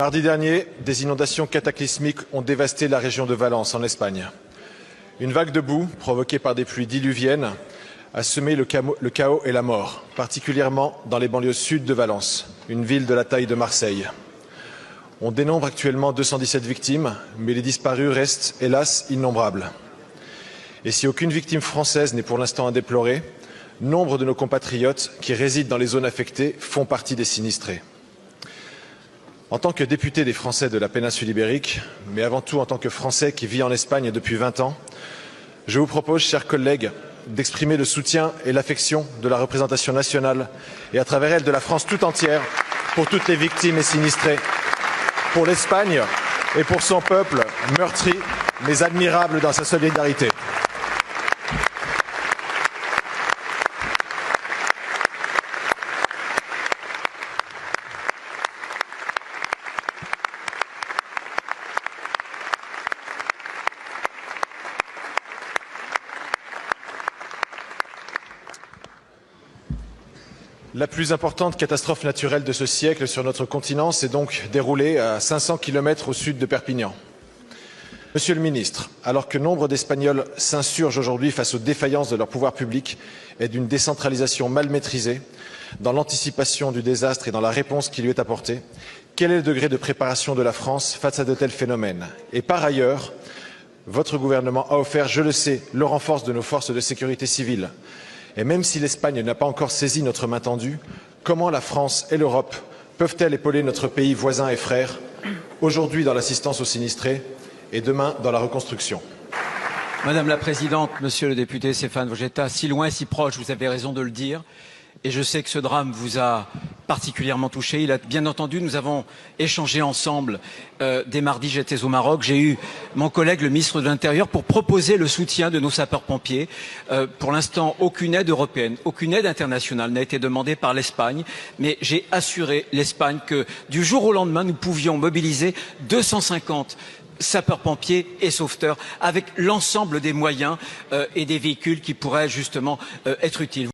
Mardi dernier, des inondations cataclysmiques ont dévasté la région de Valence, en Espagne. Une vague de boue, provoquée par des pluies diluviennes, a semé le chaos et la mort, particulièrement dans les banlieues sud de Valence, une ville de la taille de Marseille. On dénombre actuellement 217 victimes, mais les disparus restent, hélas, innombrables. Et si aucune victime française n'est pour l'instant à déplorer, nombre de nos compatriotes qui résident dans les zones affectées font partie des sinistrés. En tant que député des Français de la péninsule ibérique, mais avant tout en tant que Français qui vit en Espagne depuis 20 ans, je vous propose, chers collègues, d'exprimer le soutien et l'affection de la représentation nationale et à travers elle de la France tout entière pour toutes les victimes et sinistrés, pour l'Espagne et pour son peuple meurtri mais admirable dans sa solidarité. La plus importante catastrophe naturelle de ce siècle sur notre continent s'est donc déroulée à 500 km au sud de Perpignan. Monsieur le ministre, alors que nombre d'Espagnols s'insurgent aujourd'hui face aux défaillances de leurs pouvoirs publics et d'une décentralisation mal maîtrisée, dans l'anticipation du désastre et dans la réponse qui lui est apportée, quel est le degré de préparation de la France face à de tels phénomènes? Et par ailleurs, votre gouvernement a offert, je le sais, le renfort de nos forces de sécurité civile. Et même si l'Espagne n'a pas encore saisi notre main tendue, comment la France et l'Europe peuvent-elles épauler notre pays voisin et frère, aujourd'hui dans l'assistance aux sinistrés et demain dans la reconstruction? Madame la Présidente, Monsieur le député Stéphane Vojetta, si loin, si proche, vous avez raison de le dire. Et je sais que ce drame vous a particulièrement touché. Bien entendu, nous avons échangé ensemble. Dès mardi, j'étais au Maroc. J'ai eu mon collègue, le ministre de l'Intérieur, pour proposer le soutien de nos sapeurs-pompiers. Pour l'instant, aucune aide européenne, aucune aide internationale n'a été demandée par l'Espagne. Mais j'ai assuré l'Espagne que du jour au lendemain, nous pouvions mobiliser 250 sapeurs-pompiers et sauveteurs avec l'ensemble des moyens et des véhicules qui pourraient justement être utiles.